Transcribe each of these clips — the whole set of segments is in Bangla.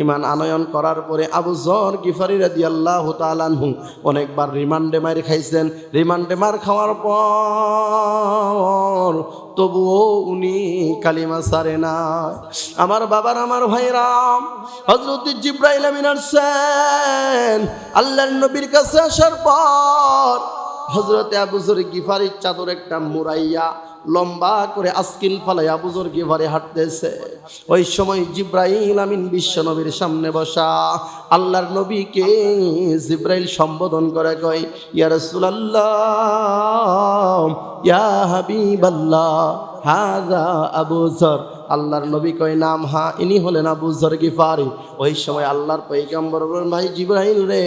ইমান আনয়ন করার পরে আবু যর গিফারি রাদিয়াল্লাহু তাআলা আনহু অনেকবার রিমান্ডে মার খাইছেন। রিমান্ডে মার খাওয়ার পর তবুও উনি কালিমা ছাড়ে না। আমার বাবার আমার ভাইরাম, হযরত জিবরাইল আমিন আসছেন আল্লাহর নবীর কাছে আসার পর হযরত আবু যর গিফারির চাদর একটা মুরাইয়া লম্বা করে আস্কিল ফালাই আবু যর গিফারি হাঁটতেছে। ওই সময় জিবরাইল আমিন বিশ্ব নবীর সামনে বসা আল্লাহর নবীকে জিবরাইল সম্বোধন করে কয়, ইয়া রাসূলুল্লাহ, ইয়া হাবিবাল্লাহ, হাযা আবু যর। আল্লাহর নবী কয়, নাম? হ্যাঁ, ইনি হলেন আবু যর গিফারি। ওই সময় আল্লাহর পয়গম্বর বলেন, ভাই জিবরাইল রে,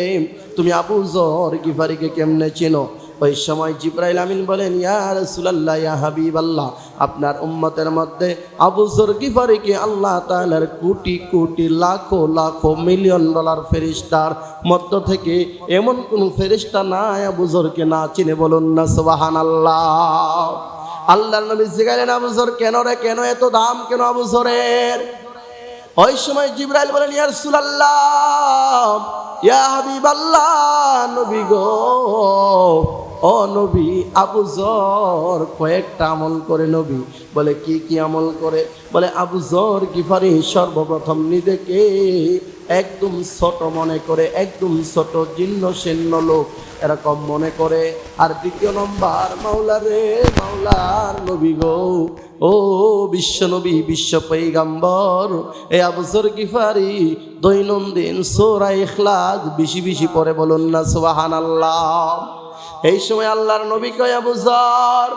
তুমি আবু যর গিফারিকে কেমনে চেনো? ওই সময় জিবরাইল আমিন বলেন, ইয়া রাসূলুল্লাহ, ইয়া হাবিবাল্লাহ, আপনার উম্মতের মধ্যে আবু যর গিফারিকে আল্লাহ তাআলার কোটি কোটি লাখো লাখো মিলিয়ন ডলার ফেরেশতার মধ্য থেকে এমন কোন ফেরেশতা নাই আবু যরকে না চিনে, বলুন না সুবহানাল্লাহ। আল্লাহর নবী জিজ্ঞাসা, আবু যর কেন রে, কেন এত দাম কেন আবু যরের? ওই সময় জিবরাইল বলেন, ইয়া রাসূলুল্লাহ, ইয়া হাবিবাল্লাহ, নবী গো, ও নবী, আবু যর কয়েকটা আমল করে। নবী বলে, কি কি আমল করে? বলে, আবু যর গিফারি সর্বপ্রথম নিজেকে একদম ছোট মনে করে, একদম ছোট জীর্ণ শীর্ণ লোক এরকম মনে করে। আর দ্বিতীয় নম্বর, মাওলা রে মাওলার নবী গো, ও বিশ্ব নবী, বিশ্ব পয়গম্বর, এই আবু যর গিফারি দৈনন্দিন সূরা ইখলাস বেশি বেশি পড়ে, বলুন না সুবহানাল্লাহ। এই সময় আল্লাহর নবী কয়, আবু যর,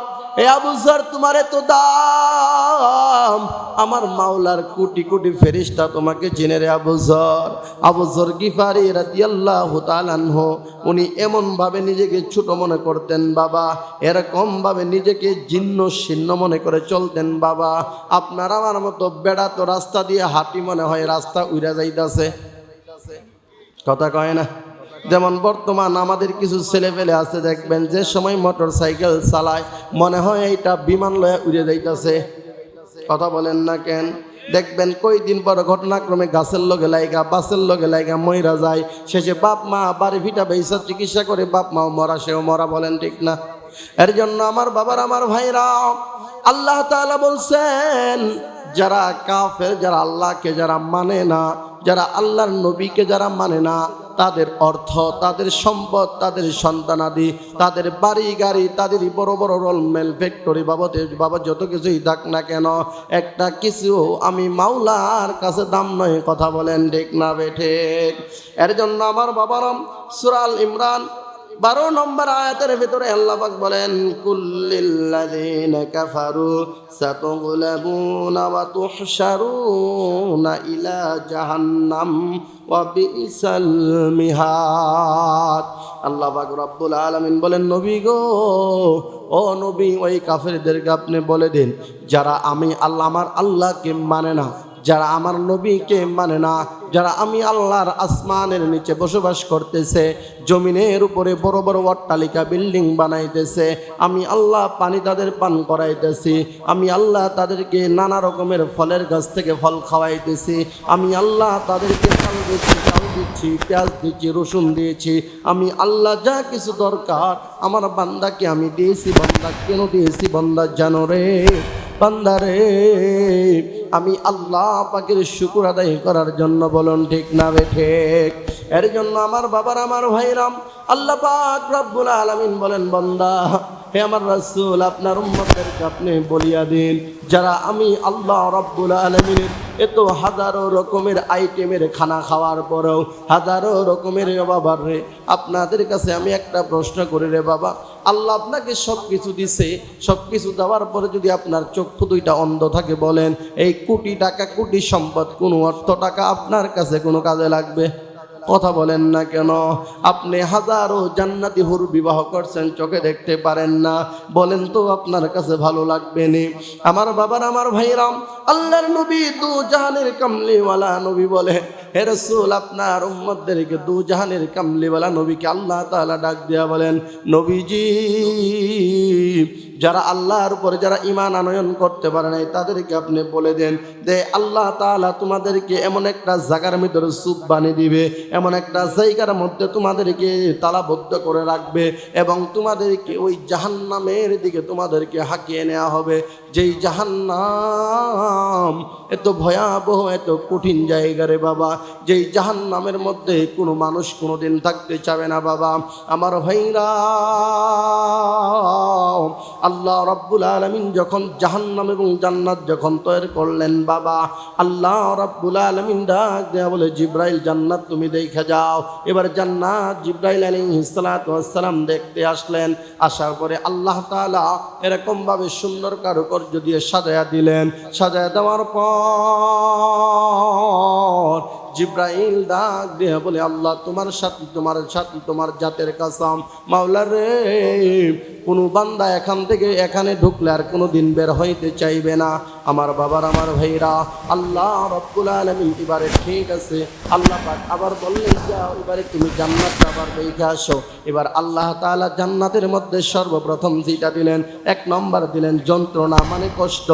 এ আবু যর, তোমার এত দাম, আমার মাওলার কোটি কোটি ফেরেশতা তোমাকে চিনে রে আবু যর। আবু যর গিফারি রাদিয়াল্লাহু তাআলা আনহু উনি এমন ভাবে নিজেকে ছোট মনে করতেন বাবা, এরকম ভাবে নিজেকে জীর্ণ শীর্ণ মনে করে চলতেন বাবা। আপনার আমার মতো বেড়া তো রাস্তা দিয়ে হাঁটি মনে হয় রাস্তা উড়া যাইতাছে, কথা কয় না? যেমন বর্তমান আমাদের কিছু ছেলে পেলে আছে, দেখবেন যে সময় মোটর সাইকেল চালায় মনে হয় এইটা বিমান লয়ে উড়ে যাইতেছে, কথা বলেন না কেন? দেখবেন কয়দিন পর ঘটনাক্রমে গাছের লগে লাইগা বাসের লগে লাইগা মইরা যায়, শেষে বাপ মা বাড়ি ভিটা বেইসা চিকিৎসা করে বাপ মাও মরা, সেও মরা, বলেন ঠিক না? এর জন্য আমার বাবার আমার ভাইরা, আল্লাহ তাআলা বলছেন, যারা কাফের, যারা আল্লাহকে যারা মানে না, যারা আল্লাহর নবীকে যারা মানে না, তাদের অর্থ, তাদের সম্পদ, তাদের সন্তানাদি, তাদের বাড়ি গাড়ি, তাদের বড় বড় রলমেল ফ্যাক্টরি বাবা যত কিছুই থাক না কেন, একটা কিছু আমি মাওলার কাছে দাম নয়, কথা বলেন ঠিক না বেঠে? এর জন্য আমার বাবারাম সূরা আল ইমরান 12 নম্বর আয়াতের ভিতরে আল্লাহ পাক বলেন, কুল্লিল্লাযীনা কাফারু সাতুগলাবুনা ওয়া তুহশারুনা ইলা জাহান্নাম ওয়া বিইসাল মিহাদ। আল্লাহ পাক রব্বুল আলামিন বলেন, নবী গো, ও নবী, ওই কাফেরদেরকে আপনি বলে দিন, যারা আমি আল্লাহ, আমার আল্লাহকে মানে না, যারা আমার নবীকে মানে না, যারা আমি আল্লাহর আসমানের নিচে বসবাস করতেছে, জমিনের উপরে বড় বড় অট্টালিকা বিল্ডিং বানাইতেছে, আমি আল্লাহ পানি তাদের পান করাইতেছি, আমি আল্লাহ তাদেরকে নানা রকমের ফলের গাছ থেকে ফল খাওয়াইতেছি, আমি আল্লাহ তাদেরকে চাল দিচ্ছি, চাল দিচ্ছি, পেঁয়াজ দিচ্ছি, রসুন দিয়েছি, আমি আল্লাহ যা কিছু দরকার আমার বান্দাকে আমি দিয়েছি। বান্দা কেন দিয়েছি? বান্দা জানো রে, বান্দারে, আমি আল্লাহ পাকের শুকর আদায় করার জন্য, বলুন ঠিক না বেঠিক? এর জন্য আমার বাবার আমার ভাইরাম, আল্লাহ পাক রব্বুল আলামিন বলেন, বান্দা, হে আমার রাসূল, আপনার উম্মতদেরকে আপনি বলিয়া দিন, যারা আমি আল্লাহ রব্বুল আলামিনের এত হাজারো রকমের আইটেমের খানা খাওয়ার পরেও, হাজারো রকমের বাবার রে, আপনাদের কাছে আমি একটা প্রশ্ন করি রে বাবা, আল্লাহ আপনাকে সব কিছু দিছে, সব কিছু দেওয়ার পরে যদি আপনার চক্ষু দুইটা অন্ধ থাকে, বলেন এই কোটি টাকা, কোটি সম্পদ, কোনো অর্থ টাকা আপনার কাছে কোনো কাজে লাগবে? কথা বলেন না কেন? আপনি হাজারো জান্নাতি হুর বিবাহ করছেন, চোখে দেখতে পারেন না, বলেন তো আপনার কাছে ভালো লাগবে নি? আমার বাবার আমার ভাইরাম, আল্লাহর নবী দু জাহানের কামলিওয়ালা নবী বলে, হে রাসূল, আপনার উম্মতদেরকে দু জাহানের কামলিওয়ালা নবীকে আল্লাহ তাআলা ডাক দিয়া বলেন, নবীজি, যারা আল্লাহর উপরে যারা ঈমান আনয়ন করতে পারে নাই তাদেরকে আপনি বলে দেন যে আল্লাহ তাআলা তোমাদেরকে এমন একটা জায়গার ভিতরে চুপ বানিয়ে দিবে, এমন একটা জায়গার মধ্যে তোমাদেরকে তালাবদ্ধ করে রাখবে এবং তোমাদেরকে ওই জাহান্নামের দিকে তোমাদেরকে হাঁকিয়ে নেওয়া হবে। যেই জাহান্নাম এত ভয়াবহ, এত কঠিন জায়গা রে বাবা, যেই জাহান্নামের মধ্যে কোনো মানুষ কোনোদিন থাকতে চাবে না বাবা। আমার ভাইরা, আল্লাহ রাব্বুল আলামিন যখন জাহান্নাম এবং জান্নাত যখন তৈরি করলেন বাবা, আল্লাহ রাব্বুল আলামিন ডাক দেয়া বলে জিব্রাইল জান্নাত তুমি দেখে যাও। এবার জান্নাত জিব্রাইল আলাইহিস সালাতু ওয়াস সালাম দেখতে আসলেন। আসার পরে আল্লাহ তাআলা এরকম ভাবে সুন্দর কারুকার্য দিয়ে সাজায়া দিলেন। সাজায়া দেওয়ার পর জিব্রাইল ডাক দিয়ে বলে আল্লাহ তোমার সাথে তোমার জাতের কসম মাওলা রে, কোনো বান্দা এখান থেকে এখানে ঢুকলে আর কোনো দিন বের হইতে চাইবে না। আমার বাবার আমার ভাইরা, আল্লাহ রাব্বুল আলামিন এবারে ঠিক আছে, আল্লাহ পাক আবার বললেন যাও এবারে তুমি জান্নাতটা আবার দেখে আসো। এবার আল্লাহ তাআলা জান্নাতের মধ্যে সর্বপ্রথম যেটা দিলেন, এক নম্বর দিলেন যন্ত্রণা মানে কষ্ট,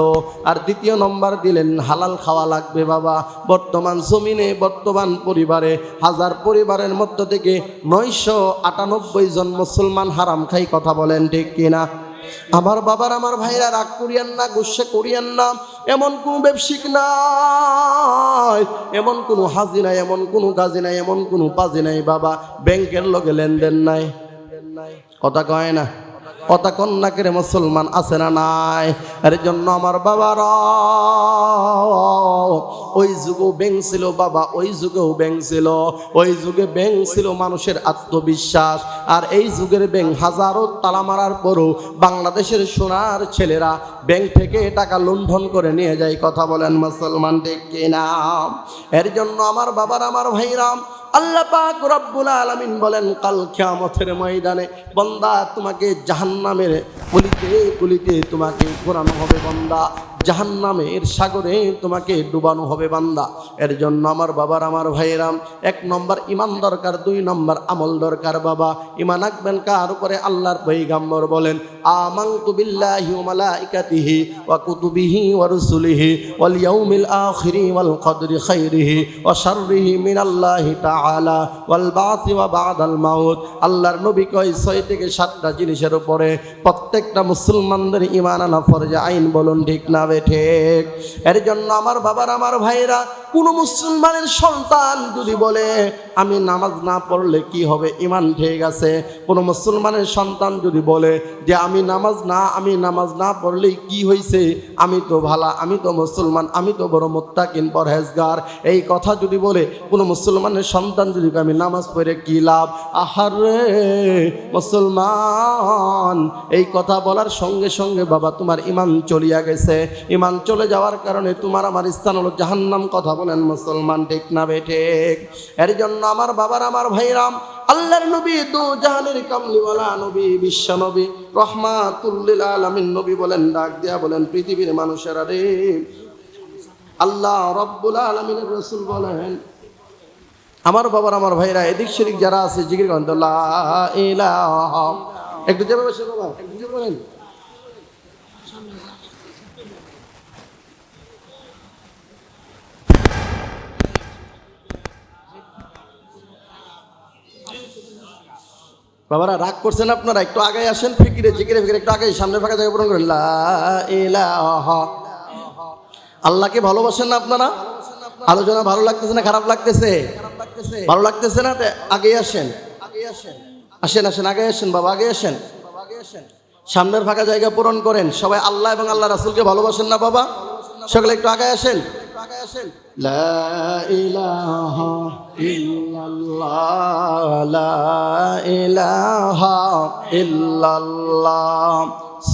আর দ্বিতীয় নম্বর দিলেন হালাল খাওয়া লাগবে বাবা। বর্তমান জমিনে বর্তমান পরিবারে 1000 পরিবারের মধ্য থেকে 998 জন মুসলমান হারাম খাই, কথা বলেন ঠিক কিনা? আমার বাবার আমার ভাইরা রাগ করিয়েন না, গুসা করিয়েন না। এমন কোন ব্যবসায়িক নাই, এমন কোন হাজি নাই, এমন কোন কাজী নাই, এমন কোন পাজি নাই বাবা ব্যাংকের লগে লেনদেন নাই। কথা কয় না, কথা কন্যাকের মুসলমান আছে না নাই? এর জন্য আমার বাবারা ওই যুগেও ব্যাংক ছিল বাবা, ওই যুগেও ব্যাংক ছিল। ওই যুগে ব্যাংক ছিল মানুষের আত্মবিশ্বাস, আর এই যুগের ব্যাংক হাজারো তালা মারার পরও বাংলাদেশের সোনার ছেলেরা ব্যাংক থেকে টাকা লুণ্ঠন করে নিয়ে যায়। কথা বলেন মুসলমান ঠিক কিনা? এর জন্য আমার বাবার আমার ভাইরাম, আল্লাহ পাক রব্বুল আলামিন বলেন কাল কিয়ামতের ময়দানে বান্দা তোমাকে জাহান্নামের গলিতে গলিতে তোমাকে ঘোরানো হবে বান্দা, জাহান্নামের সাগরে তোমাকে ডুবানো হবে বান্দা। এর জন্য আমার বাবার আমার ভাইরাম, 1 নম্বর ঈমান দরকার, 2 নম্বর আমল দরকার বাবা। ঈমান রাখবেন কার উপরে? আল্লাহর পয়গম্বর বলেন আমানতু বিল্লাহি ওয়া মালাইকাতিহি ওয়া কুতুবিহি ওয়া রুসুলিহি ওয়াল ইয়াউমিল আখিরি ওয়াল কদরি খাইরিহি ওয়া শাররিহি মিনাল্লাহি তাআলা ওয়াল বাসি ওয়া বাদাল মাউত। আল্লাহর নবী কয় 6 থেকে 7টা জিনিসের উপরে প্রত্যেকটা মুসলমানদের ঈমান আনা ফরজ আইন। বলুন ঠিক না ঠিক? এর জন্য আমার বাবার আমার ভাইরা, কোন মুসলমানের সন্তান যদি বলে আমি নামাজ না পড়লে কি হবে, ঈমান ঠিক আছে। কোন মুসলমানের সন্তান যদি বলে যে আমি নামাজ না পড়লেই কি হয়েছে, আমি তো ভালা, আমি তো মুসলমান, আমি তো বড় মুত্তাকিন পরহেজগার, এই কথা যদি বলে কোন মুসলমানের সন্তান যদি আমি নামাজ পড়ে কি লাভ, আহারে মুসলমান, এই কথা বলার সঙ্গে সঙ্গে বাবা তোমার ঈমান চলিয়া গেছে। ঈমান চলে যাওয়ার কারণে তোমার আমার স্থান হলো জাহান্নাম। কথা বলেন মুসলমান ঠিক না ঠিক? এর জন্য আমার বাবার আমার ভাইরাম, আল্লাহর নবী দু জাহানের কামলিওয়ালা নবী, বিশ্ব নবী, রহমাতুল লিল আলামিন নবী বলেন, ডাক দিয়া বলেন পৃথিবীর মানুষেরা রে, আল্লাহ রাব্বুল আলামিনের রাসূল বলেন, আমার বাবার আমার ভাইরা এদিক সেদিক যারা আছে জিকির করেন তো লা ইলাহা, একটু যাবে বসে বাবা, একটু যাবে বলেন। বাবারা রাগ করছেন আপনারা, একটু আগে আসেন, ফিকিরে জিকিরে ফিকিরে একটু আগে সামনে ফাঁকা জায়গা পূরণ করেন। লা ইলাহা, আল্লাহকে ভালোবাসেন না আপনারা? আলোচনা ভালো লাগতেছে না খারাপ লাগতেছে? ভালো লাগতেছে না? আগে আসেন, আসেন আসেন, আগে আসেন বাবা, আগে আসেন, সামনের ফাঁকা জায়গা পূরণ করেন। সবাই আল্লাহ এবং আল্লাহ রাসূলকে ভালোবাসেন না বাবা? সকলে একটু আগে আসেন। লা ইলাহা ইল্লাল্লাহ, লা ইলাহা ইল্লাল্লাহ,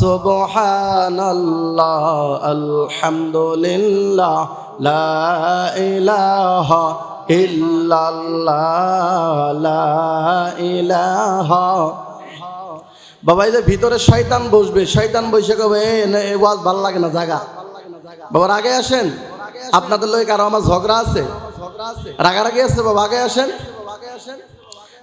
সুবহানাল্লাহ, আলহামদুলিল্লাহ, লা ইলাহা ইল্লাল্লাহ, লা ইলাহা। বাবা এই যে ভিতরে শয়তান বসবে, শয়তান বসে কবে এই ওয়াজ ভালো লাগে না জায়গা। বাবার আগে আসেন, আপনাদের লোক কারো আমার ঝগড়া আছে, রাগারাগি আছে বাবা, আগে আসেন।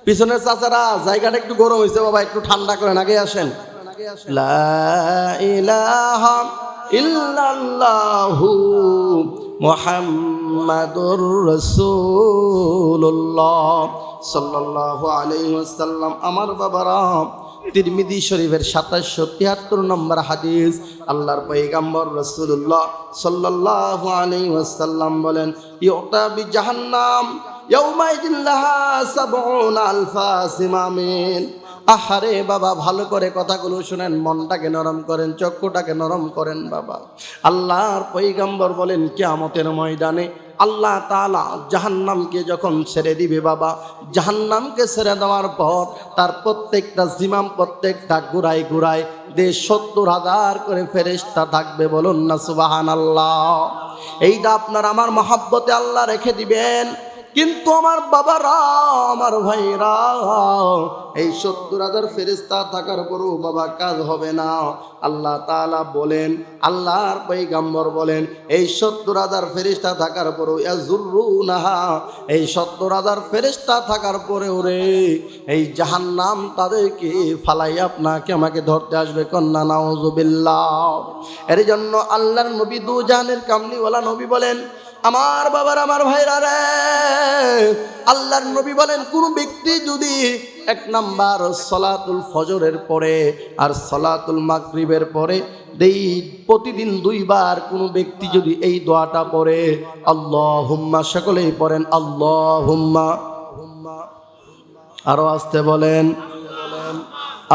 পিছনের চাচারা জায়গাটা একটু গরম হয়েছে বাবা, একটু ঠান্ডা করেন, আগে আসেন। লা ইলাহা ইল্লাল্লাহু মুহাম্মাদুর রাসূলুল্লাহ সাল্লাল্লাহু আলাইহি ওয়াসাল্লাম। আমার বাবারা, তিরমিজি শরীফের 2773 নম্বর হাদিস, আল্লাহর পয়গম্বর রাসূলুল্লাহ সাল্লাল্লাহু আলাইহি ওয়াসাল্লাম বলেন, ইউতা বিজাহান্নাম ইয়াউমাইদিন লাহা 70 আলফা সিমামিন। আহারে বাবা, ভালো করে কথাগুলো শুনেন, মনটাকে নরম করেন, চক্ষুটাকে নরম করেন বাবা। আল্লাহর পয়গম্বর বলেন, কিয়ামতের ময়দানে আল্লাহ তাআলা জাহান্নামকে যখন ছেড়ে দিবে বাবা, জাহান্নামকে ছেড়ে দেওয়ার পর তার প্রত্যেকটা জিমাম, প্রত্যেকটা গুড়ায় গুড়ায় 70,000 করে ফেরেশতা থাকবে। বলুন না সুবহানাল্লাহ। এইটা আপনার আমার মহব্বতে আল্লাহ রেখে দিবেন। কিন্তু আমার বাবারা, আমার ভাইরা, এই 70,000 ফেরেশতা থাকার পরও বাবা কাজ হবে না। আল্লাহ তাআলা বলেন, আল্লাহর পয়গম্বর বলেন, এই 70,000 ফেরেশতা থাকার পরও ইয়াজুরুনাহা, এই 70,000 ফেরেশতা থাকার পরেও রে এই জাহান্নাম তাদেরকে ফালাই আপনাকে আমাকে ধরতে আসবে। কন্যা নাউজুবিল্লাহ। এর জন্য আল্লাহর নবী দুজানের কামলিওয়ালা নবী বলেন, আমার বাবার, আমার ভাইরা রে, আল্লাহর নবী বলেন, কোন ব্যক্তি যদি 1 নাম্বার সলাতুল ফজরের পরে আর সলাতুল মাগরিবের পরে প্রতিদিন 2 বার কোন ব্যক্তি যদি এই দোয়াটা পড়ে, আল্লাহুম্মা, সকলেই পড়েন আল্লাহুম্মা, আরো আসতে বলেন,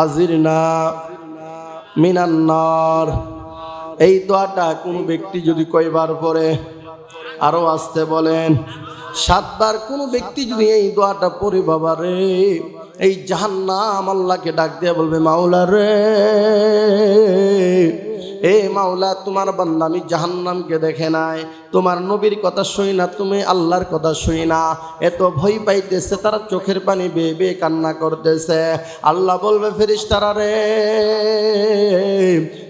আজিরনা মিনান নার। এই দোয়াটা কোন ব্যক্তি যদি কয়বার পড়ে, আরো আসতে বলেন, 7 বার কোন ব্যক্তি যদি এই দোয়াটা পড়ে বাবা রে, এই জাহান্নাম আল্লাহকে ডাক দিয়ে বলবে, মাওলা রে, এ মাওলা, তোমার বান্দা আমি জাহান্নামকে দেখে নাই, তোমার নবীর কথা শুই না, তুমি আল্লাহর কথা শুই না, এত ভয় পাইতেছে, তারা চোখের পানি বেয়ে বেয়ে কান্না করতেছে। আল্লাহ বলবে, ফেরেশতারা রে,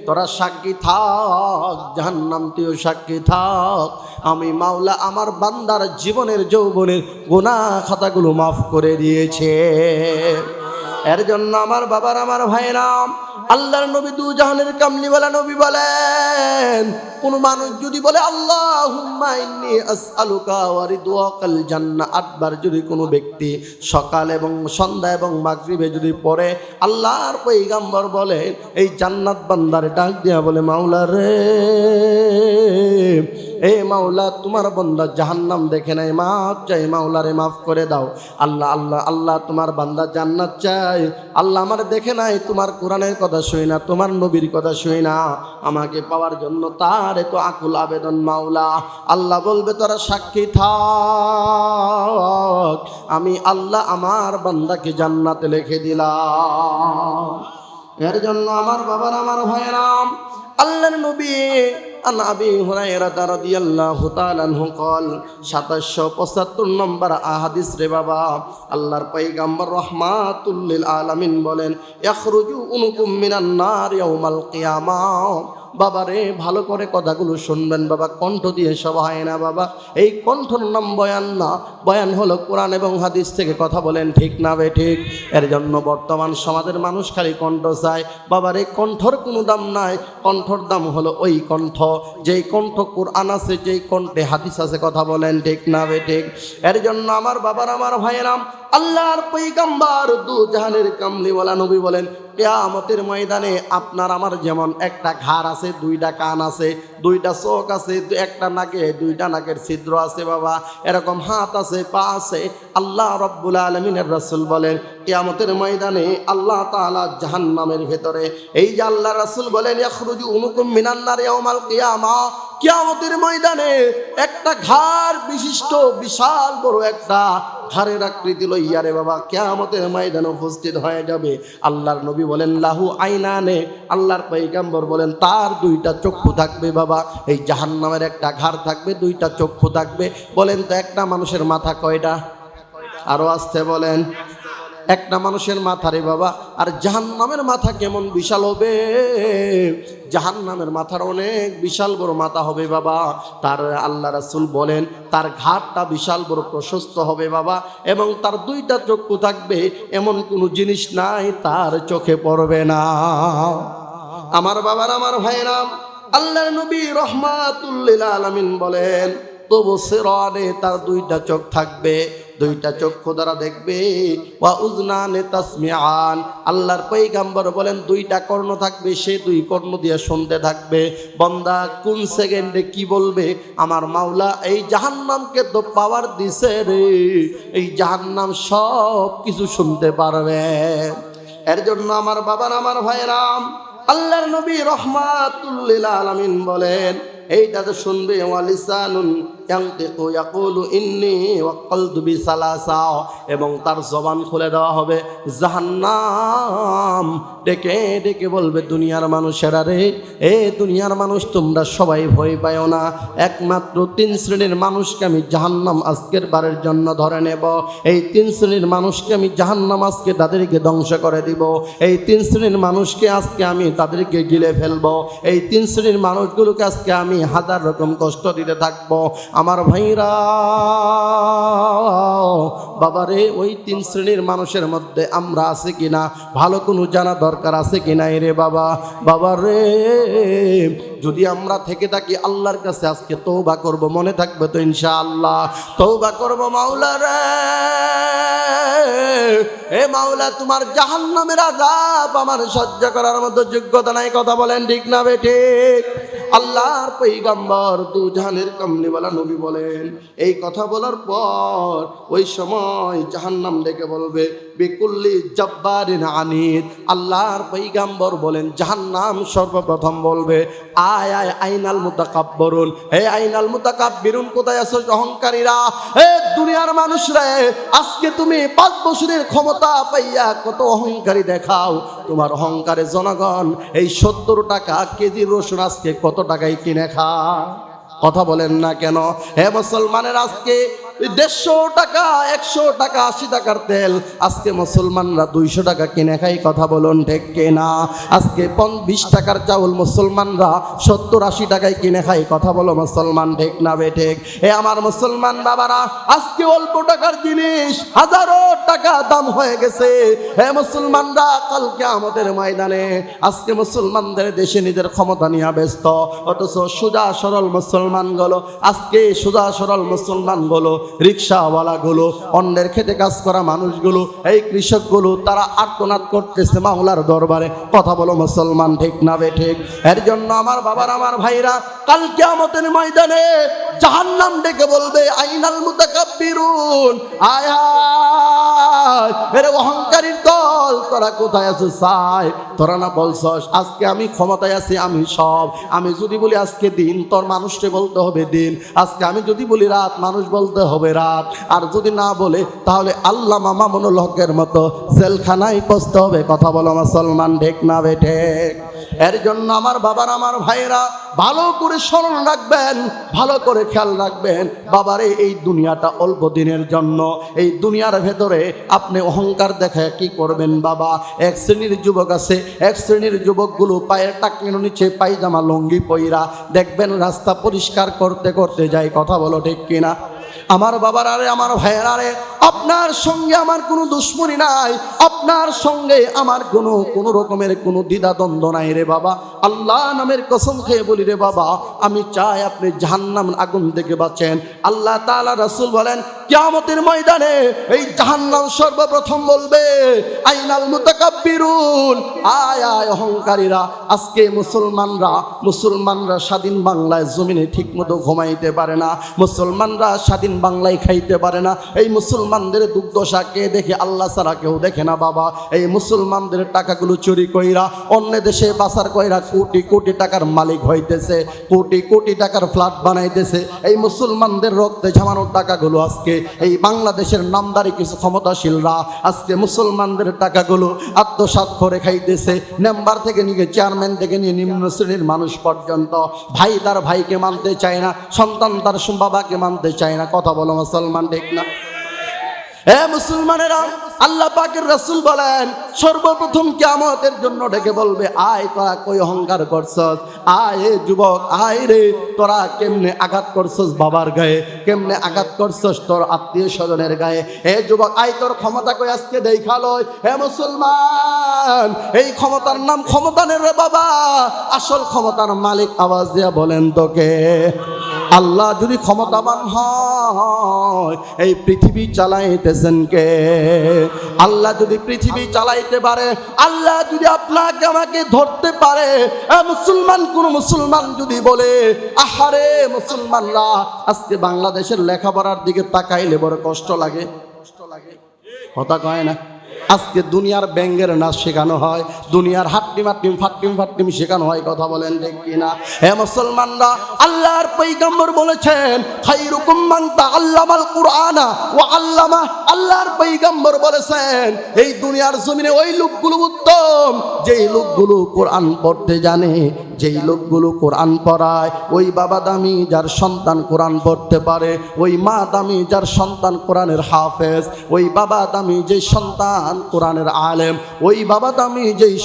তোরা সাক্ষী থাক, জাহান্নাম তুইও সাক্ষী থাক, আমি মাওলা আমার বান্দার জীবনের যৌবনের গুনাহ খাতাগুলো মাফ করে দিয়েছে। এর জন্য আমার বাবার, আমার ভাইরা, আল্লাহর নবী দুজাহানের কামলিওয়ালা নবী বলেন, কোন মানুষ যদি বলে আল্লাহুম্মা ইন্নী আসআলুকা ওয়া রিদওয়াকাল জান্নাহ 8 বার যদি কোনো ব্যক্তি সকাল এবং সন্ধ্যা এবং মাগরিবে যদি পড়ে, আল্লাহর পয়গম্বর বলে এই জান্নাত বান্দার ডাক দিয়া বলে, মাওলা রে, এ মাওলা, তোমার বান্দা জাহান্নাম দেখে নাই, মাফ চাই, মাওলা রে মাফ করে দাও। আল্লাহ আল্লাহ আল্লাহ, তোমার বান্দা জান্নাত চাই, আল্লাহ আমার দেখে নাই, তোমার কোরআনের কথা শুই না, তোমার নবীর কথা শুই না, আমাকে পাওয়ার জন্য তার এত আকুল আবেদন মাওলা। আল্লাহ বলবে, তোরা সাক্ষী থাক, আমি আল্লাহ আমার বান্দাকে জান্নাতে লিখে দিলাম। এর জন্য আমার বাবার, আমার ভাইয়েরা, আল্লাহর নবী আন আবি হুরায়রা রাদিয়াল্লাহু তাআলা আনহু قال 775 নম্বর হাদিস রে বাবা, আল্লাহর পয়গম্বর রাহমাতুল লিল আলামিন বলেন, ইখরুজু উনুকুম মিনান নার ইয়াউমাল কিয়ামাহ। বাবা রে, ভালো করে কথাগুলো শুনবেন বাবা, কণ্ঠ দিয়ে সব হয় না বাবা, এই কণ্ঠর নাম বয়ান না, বয়ান হলো কোরআন এবং হাদিস থেকে কথা বলেন, ঠিক না বে ঠিক? এর জন্য বর্তমান সমাজের মানুষ খালি কণ্ঠ চায় বাবা রে, কণ্ঠর কোনো দাম নাই, কণ্ঠর দাম হলো ওই কণ্ঠ যেই কণ্ঠ কোরআন আছে, যেই কণ্ঠে হাদিস আছে, কথা বলেন, ঠিক না বে ঠিক? এর জন্য আমার বাবার, আমার ভাইয়েরাম, আল্লাহর পয়গম্বর দুজাহানের কামলিওয়ালা নবী বলেন, কিয়ামতের ময়দানে আপনার আমার যেমন একটা ঘাড় আছে, 2টা কান আছে, 2টা চোখ আছে, একটা নাকে 2টা নাকের ছিদ্র আছে বাবা, এরকম হাত আছে, পা আছে। আল্লাহ রব্বুল আলামিনের রাসূল বলেন, কিয়ামতের ময়দানে আল্লাহ তাআলা জাহান্নামের ভেতরে, এই যে আল্লাহ রাসূল বলেন, ইখরুজু উনুকুম মিনান নার ইয়াউমাল কিয়ামাহ, কিয়ামতের ময়দানে একটা ঘাড় বিশিষ্ট বিশাল বড় একটা ঘাড়ের আকৃতি লইয়া রে বাবা কিয়ামতের ময়দানে উপস্থিত হয়ে যাবে। আল্লাহর নবী বলেন, লাহু আইনানে, আল্লাহর পয়গম্বর বলেন, তার 2টা চক্ষু থাকবে বাবা, এই জাহান্নামের একটা ঘাড় থাকবে, 2টা চক্ষু থাকবে। বলেন তো একটা মানুষের মাথা কয়টা? আরো আসতে বলেন, একটা মানুষের মাথা রে বাবা, আর জাহান্নামের মাথা কেমন বিশাল হবে। জাহান্নামের মাথার অনেক বিশাল বড় মাথা হবে বাবা। তার আল্লাহ রাসূল বলেন তার ঘাটটা বিশাল বড় প্রশস্ত হবে বাবা, এবং তার দুইটা চক্ষু থাকবে, এমন কোনো জিনিস নাই তার চোখে পড়বে না। আমার বাবার আমার ভাইরা, আল্লাহর নবী রাহমাতুল লিল আলামিন বলেন তবু সিরানে তার দুইটা চোখ থাকবে, দুইটা চক্ষু দ্বারা দেখবে। ওয়া উজনানে তাসমিআন, আল্লাহর পয়গম্বর বলেন দুইটা কর্ণ থাকবে, সে দুই কর্ণ দিয়ে শুনতে থাকবে। বান্দা কোন সেকেন্ডে কি বলবে, আমার মাওলা এই জাহান্নামকে তো পাওয়ার দিছে রে, এই জাহান্নাম সব কিছু শুনতে পারবে। এর জন্য আমার বাবার আমার ভাইরাম, আল্লাহর নবী রাহমাতুল লিল আলামিন বলেন এইটা তো শুনবে। ওয়ালিসানুন ইয়ানতিকু ইয়াকুলু ইন্নী ওয়াক্কালতু বিসালাসা, এবং তার জবান খুলে দেওয়া হবে, জাহান্নাম ডেকে ডেকে বলবে দুনিয়ার মানুষেরা রে, এ দুনিয়ার মানুষ তোমরা সবাই ভয় পাও না, একমাত্র 3 শ্রেণীর মানুষকে আমি জাহান্নাম আজকের বারের জন্য ধরে নেব। এই 3 শ্রেণীর মানুষকে আমি জাহান্নাম আজকে তাদেরকে ধ্বংস করে দিব। এই 3 শ্রেণীর মানুষকে আজকে আমি তাদেরকে গিলে ফেলবো। এই 3 শ্রেণীর মানুষগুলোকে আজকে আমি হাজার রকম কষ্ট দিতে থাকবো। আমার ভাইরা বাবারে, ওই 3 শ্রেণীর মানুষের মধ্যে আমরা আছি কিনা ভালো কোনো জানা দরকার আছে কিনা রে বাবা। বাবারে যদি আমরা থেকে থাকি আল্লাহর কাছে আজকে তওবা করব, মনে থাকবে তো ইনশাআল্লাহ। তওবা করব মাওলা রে, এ মাওলা তোমার জাহান্নামের আযাব আমার সহ্য করার মতো যোগ্যতা নাই। কথা বলেন ঠিক না বেঠিক? আল্লাহর পয়গম্বর দু জাহানের কামলিওয়ালা নবী বলেন, এই কথা বলার পর ওই সময় জাহান্নাম ডেকে বলবে বিকুল্লি জব্বারিন আনিদ। আল্লাহর পয়গম্বর বলেন জাহান্নাম সর্বপ্রথম বলবে আয় আয় আইনাল মুতাকাব্বিরুন, হে আইনাল মুতাকাব্বিরুন, কোথায় আছো অহংকারীরা? হে দুনিয়ার মানুষরা, আজকে তুমি 5 বছরের ক্ষমতা পাইয়া কত অহংকারী দেখাও। তোমার অহংকারে জনগণ এই 70 টাকা কেজি রসুন আজকে কত টাকায় কিনে খায়? কথা বলেন না কেন? হে মুসলমানের, আজকে 150 টাকা 100 টাকা 80 টাকার তেল আজকে মুসলমানরা 200 টাকা কিনে খাই। কথা বলুন ঠিক কিনা? আজকে 20 টাকার চাউল মুসলমানরা 70-80 টাকায় কিনে খাই। কথা বলো মুসলমান ঠিক না বেঠিক? এ আমার মুসলমান বাবারা, আজকে অল্প টাকার জিনিস হাজারো টাকা দাম হয়ে গেছে। হে মুসলমানরা, কালকে আমাদের ময়দানে আজকে মুসলমানদের দেশে নিজের ক্ষমতা নিয়ে ব্যস্ত, অথচ সোজা সরল মুসলমানগুলো, আজকে সোজা সরল মুসলমানগুলো, রিক্সাওয়ালাগুলো, অন্যের খেতে কাজ করা মানুষগুলো, এই কৃষকগুলো, তারা আর্তনাদ করতেছে মাওলার দরবারে। কথা বলো মুসলমান ঠিক না বেঠিক? এর জন্য আমার বাবার আমার ভাইরা, কাল কিয়ামতের ময়দানে জাহান্নাম ডেকে বলবে আইনাল মুতাকাব্বিরুন, আয় আয় এর অহংকারীর দল, তোরা কোথায় আছিস? চাই তোরা না বলছস আজকে আমি ক্ষমতায় আছি, আমি সব। আমি যদি বলি আজকে দিন, তোর মানুষকে বলতে হবে দিন। আজকে আমি যদি বলি রাত, মানুষ বলতে হবে রাত। আর যদি না বলে তাহলে আল্লামা মামুনুল হকের মতো জেলখানায় পচতে হবে। কথা বলো মুসলমান ঠিক না বেঠিক? এর জন্য আমার বাবার আমার ভাইরা ভালো করে স্মরণ রাখবেন, ভালো করে খেয়াল রাখবেন। বাবারে এই দুনিয়াটা অল্প দিনের জন্য। এই দুনিয়ার ভেতরে আপনি অহংকার দেখায় কি করবেন বাবা? এক শ্রেণীর যুবক আছে, এক শ্রেণীর যুবকগুলো পায়ের টাকনির নিচে পায়জামা লুঙ্গি পইরা দেখবেন রাস্তা পরিষ্কার করতে করতে যায়। কথা বলো ঠিক কিনা? আমার বাবার আরে আমার ভাইয়ের আরে, আপনার সঙ্গে আমার কোনো দুশ্মনী নাই, আপনার সঙ্গে আমার কোনো রকমের কোনো দ্বিধাদ্বন্দ্ব নাই রে বাবা। আল্লাহ নামের কসম খেয়ে বলি রে বাবা, আমি চাই আপনি জাহান্নাম আগুন থেকে বাঁচেন। আল্লাহ তাআলা রাসূল বলেন কিয়ামতের ময়দানে এই জাহান্নাম সর্বপ্রথম বলবে আইনাল মুতাকাব্বিরুন, আয় আয় অহংকারীরা। আজকে মুসলমানরা স্বাধীন বাংলায় জমিনে ঠিকমতো ঘুমাইতে পারে না, মুসলমানরা স্বাধীন বাংলায় খাইতে পারে না। এই মুসলমানদের দুর্দশা কে দেখে? আল্লাহ ছাড়া কেউ দেখে না বাবা। এই মুসলমানদের টাকাগুলো চুরি কইরা অন্য দেশে পাচার কইরা কোটি কোটি টাকার মালিক হইতেছে, কোটি কোটি টাকার ফ্ল্যাট বানাইতেছে। এই মুসলমানদের রক্তে ঝামানো টাকাগুলো আজকে এই বাংলাদেশের নামদারি কিছু ক্ষমতাশীলরা আজকে মুসলমানদের টাকাগুলো আত্মসাৎ করে খাইতেছে। মেম্বার থেকে নিয়ে চেয়ারম্যান থেকে নিয়ে নিম্ন শ্রেণীর মানুষ পর্যন্ত। ভাই তার ভাইকে মানতে চায় না, সন্তান তার বাবাকে মানতে চায় না। কথা বলো মুসলমান ঠিক না? এ মুসলমানেরা, আল্লাহ পাকের রাসূল বলেন সর্বপ্রথম কিয়ামতের জন্য ডেকে বলবে, আয় তোরা কই অহংকার করছস, আয় এ যুবক, আয় রে, তোরা কেমনে আঘাত করছস বাবার গায়ে, কেমনে আঘাত করছস তোর আত্মীয় স্বজনের গায়ে। এ যুবক আয়, তোর ক্ষমতা কই আজকে দেখা লয়। হে মুসলমান, এই ক্ষমতার নাম ক্ষমতা নেই রে বাবা, আসল ক্ষমতার মালিক আওয়াজ দিয়া বলেন তোকে। আল্লাহ যদি ক্ষমতাবান হয়, এই পৃথিবী চালাইতেছেন কে? আল্লাহ যদি পৃথিবী চালাইতে পারে, আল্লাহ যদি আপনাকে আমাকে ধরতে পারে, মুসলমান কোন মুসলমান যদি বলে, আহারে মুসলমানরা আজকে বাংলাদেশের লেখাপড়ার দিকে তাকাইলে বড় কষ্ট লাগে, কথা কয় না? আজকে দুনিয়ার ব্যাঙ্গের নাচ শেখানো হয়, দুনিয়ার ফাট্টিম শেখানো হয়, কথা বলেন ঠিক কিনা? হে মুসলমানরা, আল্লাহর পয়গম্বর বলেছেন খায়রুকুম মান তাআল্লামাল কুরআনা ওয়া আল্লামা। আল্লাহর পয়গম্বর বলেছেন এই দুনিয়ার জমিনে ওই লোকগুলো উত্তম যেই লোকগুলো কোরআন পড়তে জানে, যেই লোকগুলো কোরআন পড়ায়। ওই বাবা দামি যার সন্তান কোরআন পড়তে পারে, ওই মা দামি যার সন্তান কোরআনের হাফেজ, ওই বাবা দামি যেই সন্তান কোরআনের আলেম, ওই বাবা দামি যেই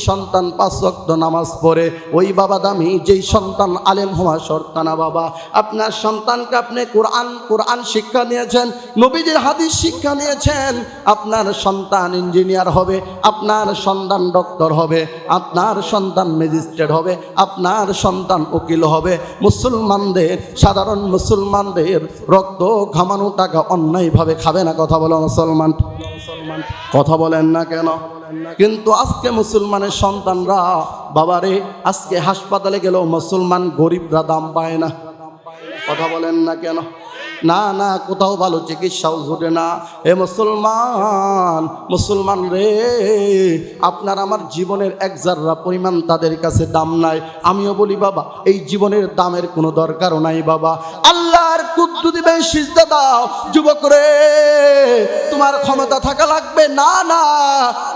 সন্তান 5 ওয়াক্ত নামাজ পড়ে, ওই বাবা দামি যেই সন্তান আলেম হওয়া শর্ত না। বাবা, আপনার সন্তানকে আপনি কোরআন শিক্ষা নিয়েছেন, নবীজির হাদিস শিক্ষা নিয়েছেন, আপনার সন্তান ইঞ্জিনিয়ার হবে, আপনার সন্তান ডক্টর হবে, আপনার সন্তান ম্যাজিস্ট্রেট হবে, আপনার সন্তান উকিল হবে। মুসলমানদের, সাধারণ মুসলমানদের রক্ত ঘামানো টাকা অন্যায়ভাবে খাবে না, কথা বলো মুসলমান, কথা বলেন না কেন? কিন্তু আজকে মুসলমানের সন্তানরা, বাবারে, আজকে হাসপাতালে গেলেও মুসলমান গরিবরা দাম পায় না, কথা বলেন না কেন? না, কোথাও ভালো চিকিৎসাও ঘটে না। এ মুসলমান রে, আপনার আমার জীবনের এক জাররা পরিমাণ তাদের কাছে দাম নাই। আমিও বলি বাবা, এই জীবনের দামের কোনো দরকারও নাই বাবা। আল্লাহর কুদ্দু দিবে, সিজদা দাও। যুবক রে, তোমার ক্ষমতা থাকা লাগবে না,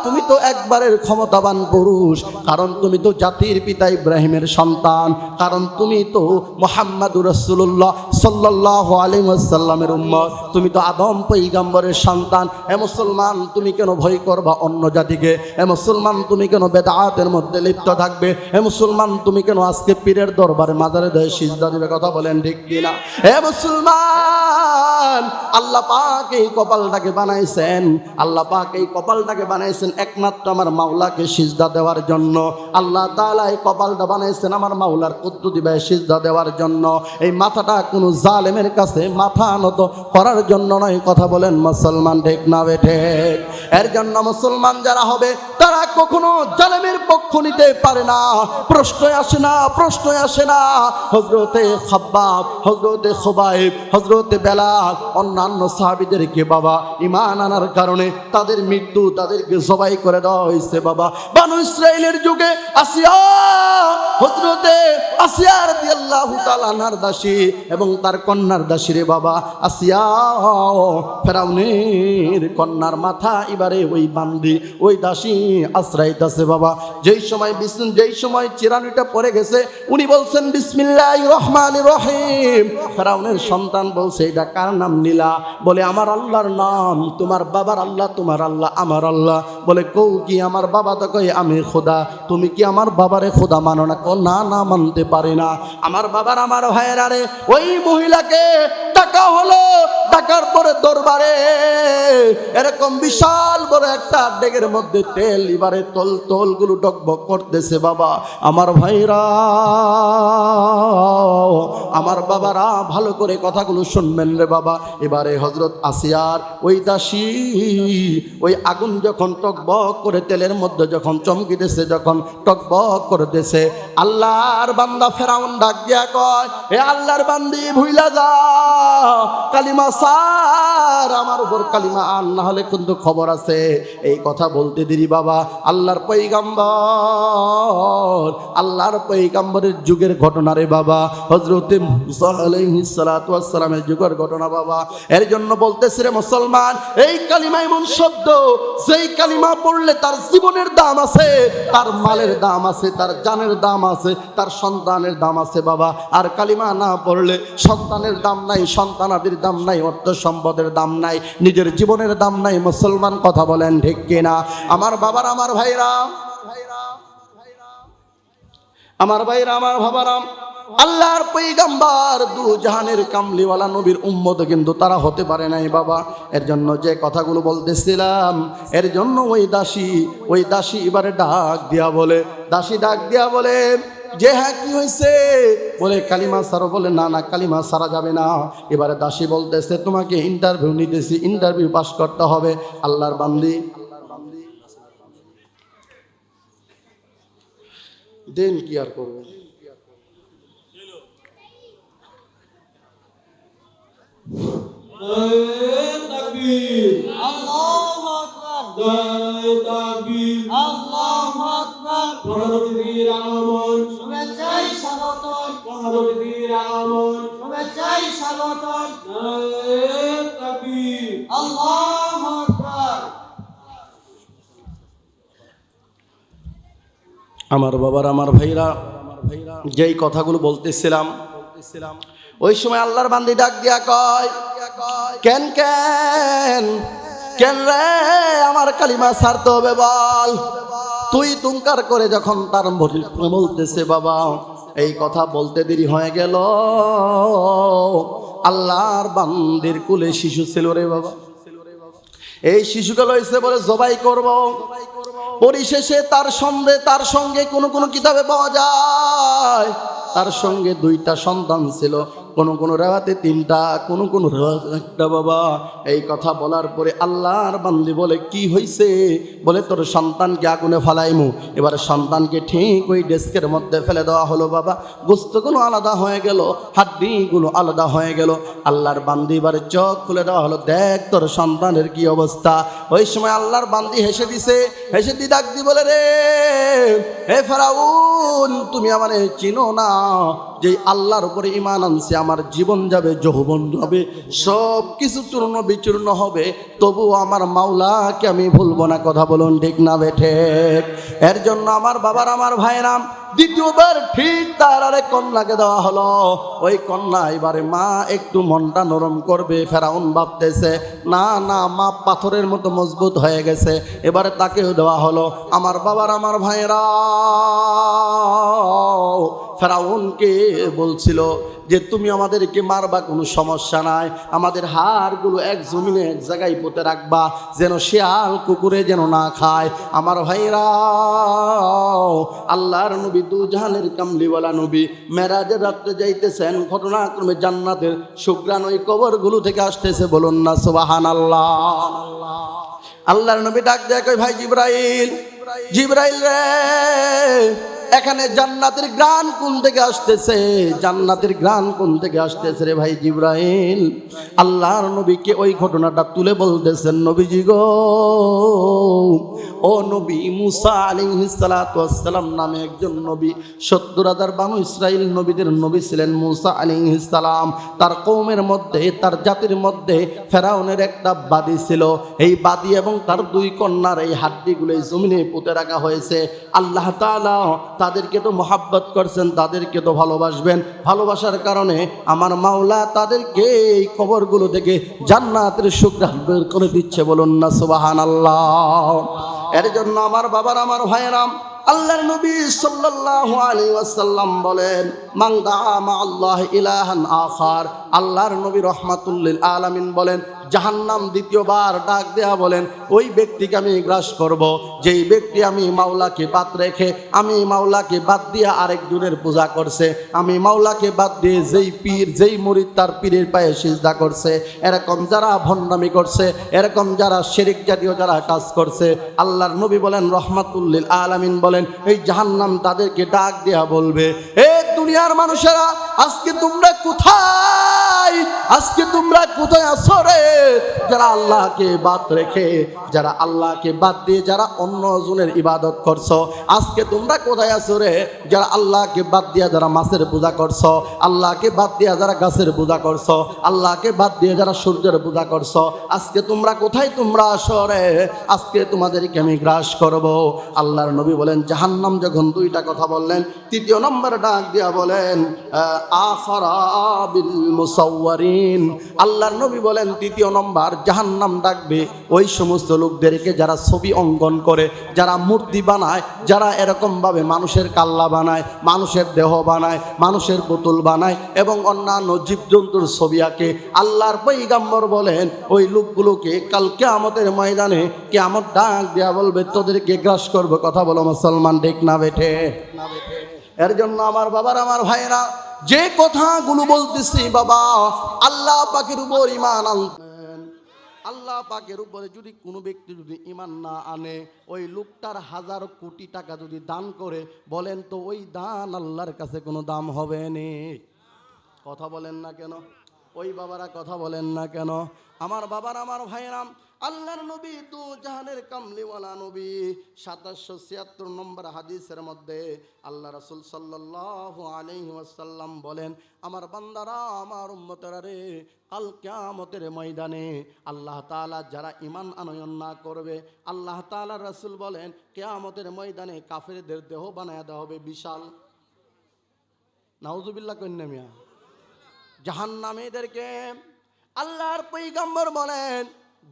তুমি তো একবারের ক্ষমতাবান পুরুষ, কারণ তুমি তো জাতির পিতা ইব্রাহিমের সন্তান, কারণ তুমি তো মুহাম্মাদুর রাসূলুল্লাহ সাল্লাল্লাহু আলাইহি ওয়াসাল্লামের উম্মত, তুমি তো আদম পয়গম্বরের সন্তান। হে মুসলমান, তুমি কেন ভয় করবা অন্য জাতিকে? হে মুসলমান, তুমি কেন বেদাতের মধ্যে লিপ্ত থাকবে? হে মুসলমান, তুমি কেন আজকে পীরের দরবারে মাজারে দেয় সিজদা দিবে, কথা বলেন ঠিক কিনা? হে মুসলমান, আল্লাহ পাক এই কপালটাকে বানাইছেন, আল্লাহ পাক এই কপালটাকে বানাইছেন একমাত্র আমার মাওলাকে সিজদা দেওয়ার জন্য। আল্লাহ তাআলা এই কপালটা বানাইছেন আমার মাওলার কুদ্দু দিবে সিজদা দেওয়ার জন্য। এই মাথাটা কোনো জালেমের কাছে মাথা নত করার জন্য নয়, কথা বলেন মুসলমান ঠিক না বেঠে? এর জন্য মুসলমান যারা হবে তারা কখনো জালেমের পক্ষ নিতে পারে না। প্রশ্নই আসে না। হযরতে খাব্বাব, হযরতে খুবাইব, হযরতে বেলাল, অন্যান্য সাহাবীদেরকে বাবা ঈমান আনার কারণে তাদের মৃত্যু, তাদেরকে জবাই করে দেওয়া হয়েছে বাবা। বনু ইসরাইলের যুগে আসিয়া, হযরতে আসিয়া রাদিয়াল্লাহু তাআলা আনহার দাসী এবং তার কন্যার দাসী রে বাবা, আসিয়া ফেরাউনের কন্যার মাথা এবারে ওই বান্দি, ওই দাসী আশ্রাইতেছে বাবা। যেই সময় চিরানিটা পড়ে গেছে, উনি বলছেন বিসমিল্লাহির রহমানির রহিম। ফেরাউনের সন্তান বলছে, এটা কার নাম নিলা? বলে আমার আল্লাহর নাম। তোমার বাবার আল্লাহ, তোমার আল্লাহ, আমার আল্লাহ। বলে কও কি? আমার বাবা তো কই আমি খোদা। তুমি কি আমার বাবারে খোদা মানো না? না, মানতে পারি না। আমার বাবার, আমার ভাইয়েরা রে, ওই মহিলাকে ডাকা হলো। ডাকার পরে দরবারে এরকম বিশাল বড় একটা ডেগের মধ্যে তেল, এবারে তলগুলো টকবক করতেছে বাবা। আমার ভাইরা, আমার বাবারা, ভালো করে কথাগুলো শুনবেন রে বাবা। এবারে হযরত আসিয়ার ওই দাসী, ওই আগুন যখন টকবক করে তেলের মধ্যে যখন চমকিতেছে, যখন টকবক করতেছে, আল্লাহর বান্দা ফেরাউন ডাক দিয়া কয়, হে আল্লাহর বান্দি, ভুইলা যা, কালিমা সার, আমার উপর কালিমা আন, না হলে কিন্তু খবর আছে। এই কথা বলতে দেরি বাবা, আল্লাহর পয়গম্বর, আল্লাহর পয়গম্বরের যুগের ঘটনা রে বাবা, হযরতে মুসা আলাইহিস সালাতু ওয়াস সালামের যুগের ঘটনা বাবা। এর জন্য বলতেছি রে মুসলমান, এই কালিমা এমন শব্দ, যেই কালিমা পড়লে তার জীবনের দাম আছে, তার মালের দাম আছে, তার জানের দাম আছে, তার সন্তানের দাম আছে বাবা। আর কালিমা না পড়লে সন্তানের দাম নাই, সন্তানাদির দাম নাই, অর্থ সম্পদের দাম নাই, নিজের জীবনের দাম নাই। মুসলমান কথা বলেন ঠিক কিনা? আমার বাবার, আমার ভাইরা, আমার ভাইরা, আমার বাবারা, আল্লাহর পয়গম্বর দু জাহানের কামলিওয়ালা নবীর উম্মত কিন্তু তারা হতে পারে নাই বাবা। এর জন্য যে কথাগুলো বলতেছিলাম, এর জন্য ওই দাসী এবারে ডাক দিয়া বলে, দাসী ডাক দিয়া বলে যে হ্যাঁ কি হয়েছে, বলে কালিমা সারো, বলে না না কালিমা সারা যাবে না। এবারে দাসী বলতেছে তোমাকে ইন্টারভিউ নিতেছি, ইন্টারভিউ পাস করতে হবে। আল্লাহর বান্দি দেন কি আর করবে, আল্লাহু আকবার, মহানবীর আগমন, শুভেচ্ছায় স্বাগতম, মহানবীর আগমন, শুভেচ্ছায় স্বাগতম, তাকবীর, আল্লাহু আকবার। আমার বাবার, আমার ভাইরা, যেই কথাগুলো বলতেছিলাম, ওই সময় আল্লাহর বান্দি ডাক দিয়া কয়, কেন কেন কেন রে আমার কালিমা ছাড়তে হবে বল। তুই তুঙ্কার করে যখন তার বলতেছে বাবা, এই কথা বলতে দেরি হয়ে গেল। আল্লাহর বান্দির কুলে শিশু ছিল রে বাবা, এই শিশুকে লইছে বলে জবাই করব। পরিশেষে তার সঙ্গে কোন কিতাবে পাওয়া যায় তার সঙ্গে 2টা সন্তান ছিল, কোন রেওয়াতে 3টা, কোন রেওয়াতে 1টা বাবা। এই কথা বলার পরে আল্লাহর বান্দি বলে কি হইছে, বলে তোর সন্তানকে আগুনে ফালাইমু। এবার সন্তানকে ঠিক ওই ডেস্কের মধ্যে ফেলে দেওয়া হলো বাবা। গোস্তগুলো আলাদা হয়ে গেল, হাড্ডিগুলো আলাদা হয়ে গেল। আল্লাহর বান্দি এবারে চোখ খুলে দেওয়া হলো, দেখ তোর সন্তানের কি অবস্থা। ওই সময় আল্লাহর বান্দি হেসে দিছে, হেসে দি ডাক দি বলে রে হে ফেরাউন, তুমি আমারে চিনো না? যে আল্লাহর উপরে ঈমান আনছে, আমার জীবন যাবে, যৌবন যাবে, সব কিছু চূর্ণ বিচূর্ণ হবে, তবু আমার মাওলাকে আমি ভুলবো না। কথা বলুন ঠিক না বেঠে? এর জন্য আমার বাবার, আমার ভাইরাম, দ্বিতীয়বার ঠিক তার আরেক কন্যাকে দেওয়া হলো। ওই কন্যা এবারে মা একটু মনটা নরম করবে, ফেরাউন ভাবতেছে না না মা পাথরের মতো মজবুত হয়ে গেছে, এবারে তাকেও দেওয়া হলো। আমার বাবার, আমার ভাইরা, ফেরাউনকে বলছিল যে তুমি আমাদেরকে মারবা, কোনো সমস্যা নাই, আমাদের হাড়গুলো এক জমিনে এক জায়গায় পুঁতে রাখবা, যেন শিয়াল কুকুরে যেন না খায়। আমার ভাইরা, আল্লাহর নবী দু জাহানের কামলিওয়ালা নবী মেরাজের রাত্রে যাইতেছেন, ঘটনাক্রমে জান্নাতের সুঘ্রাণ ওই কবরগুলো থেকে আসতেছে। বলুন না সুবহানাল্লাহ। আল্লাহর নবী ডাক দেয়, কই ভাই জিবরাইল, জিবরাইল রে, এখানে জান্নাতের গ্রান কোন থেকে আসতেছে, জান্নাতের গ্রান কোন থেকে আসতেছে রে ভাই জিবরাইল? আল্লাহর নবীকে ওই ঘটনাটা তুলে বলতেছেন, নবীজি গো, ও নবী মুসা আলাইহিস সালাতু ওয়াস সালাম নামে একজন নবী, ৭০,০০০ বানু ইসরাইল নবীদের নবী ছিলেন মুসা আলাইহিস সালাম। তার কওমের মধ্যে, তার জাতির মধ্যে ফেরাউনের একটা বাদী ছিল। এই বাদী এবং তার 2 কন্যার এই হাড্ডিগুলো জমিনে পুঁতে রাখা হয়েছে। আল্লাহ তাআলা তাদেরকে তো মহাব্বত করছেন, তাদেরকে তো ভালোবাসবেন, ভালোবাসার কারণে আমার মাওলা তাদেরকে এই কবরগুলো থেকে জান্নাতের সুঘ্রাণ বের করে দিচ্ছে। বলুন না সুবহানাল্লাহ। এর জন্য আমার বাবার, আমার ভাইয়েরাম, আল্লাহর নবী সাল্লাল্লাহু আলাইহি ওয়াসাল্লাম বলেন, মান দাআ মা আল্লাহ ইলাহান আখার। আল্লাহর নবী রাহমাতুল লিল আলামিন বলেন, জাহান্নাম দ্বিতীয়বার ডাক দেয়া বলেন, ওই ব্যক্তিকে আমি গ্রাস করব, যেই ব্যক্তি আমি মাওলাকে বাদ রেখে, আমি মাওলাকে বাদ দিয়ে আরেকজনের পূজা করছে, আমি মাওলাকে বাদ দিয়ে যেই পীর, যেই মুরিদ তার পীরের পায়ে সিজদা করছে, এরকম যারা ভণ্ডামি করছে, এরকম যারা শিরক জাতীয় যারা কাজ করছে, আল্লাহর নবী বলেন রাহমাতুল লিল আলামিন বলেন, এই জাহান্নাম তাদেরকে ডাক দেয়া বলবে, এ দুনিয়ার মানুষেরা আজকে তোমরা কোথায়? আজকে তোমরা কোথায় আছো রে? যারা আল্লাহকে বাদ রেখে, যারা আল্লাহকে বাদ দিয়ে যারা অন্য জনের ইবাদত করছো, আজকে তোমরা কোথায় আছো রে? যারা আল্লাহকে বাদ দিয়ে যারা মাছের পূজা করছো, আল্লাহকে বাদ দিয়ে যারা গাছের পূজা করছো, আল্লাহকে বাদ দিয়ে যারা সূর্যের পূজা করছো, আজকে তোমরা কোথায়? তোমরা আসো রে, আজকে তোমাদেরকে আমি গ্রাস করব। আল্লাহর নবী বলেন জাহান্নাম যখন দুইটা কথা বললেন, তৃতীয় নম্বর ডাক দিয়া বলেন আফরাবিল মুসাওয়ারিন। আল্লাহর নবী বলেন তৃতীয় নম্বর জাহান্নাম ডাকবে ওই সমস্ত লোকদেরকে যারা ছবি অঙ্কন করে, যারা মূর্তি বানায়, যারা এরকম ভাবে মানুষের কাল্লা বানায়, মানুষের দেহ বানায়, মানুষের পুতুল বানায় এবং অন্যান্য জীবজন্তুর ছবি আঁকে। আল্লাহর পয়গম্বর বলেন ওই লোকগুলোকে কাল কিয়ামতের ময়দানে কিয়ামত ডাক দেয়া বলবে তোদেরকে গ্রাস করবে। কথা বলো মুসলমান, ঠিক না বেঠে? এর জন্য আমার বাবার, আমার ভাইরা, যে কথাগুলো বলতেছি বাবা, আল্লাহ পাকের উপর ঈমান আনতেন। আল্লাহ পাকের উপরে যদি কোনো ব্যক্তি যদি ঈমান না আনে, ওই লোকটার 1000 কোটি টাকা যদি দান করে, বলেন তো ওই দান আল্লাহর কাছে কোনো দাম হবে না? কথা বলেন না কেন? ওই বাবারা কথা বলেন না কেন? আমার বাবার, আমার ভাইরাম, আল্লাহর নবী দু জাহানের কামলিওয়ালা নবী 2776 নম্বর হাদিসের মধ্যে আল্লাহ রাসূল সাল্লাল্লাহু আলাইহি ওয়াসাল্লাম বলেন, আমার বান্দারা, আমার উম্মতেরা রে, কাল কিয়ামতের ময়দানে আল্লাহ তাআলা যারা ঈমান আনয়ন না করবে, আল্লাহ তাআলা রাসূল বলেন কিয়ামতের ময়দানে কাফেরদের দেহ বানায়া দেওয়া হবে বিশাল। নাউজুবিল্লাহ কন্যা মিয়া। জাহান্নামীদেরকে আল্লাহর পয়গম্বর বলেন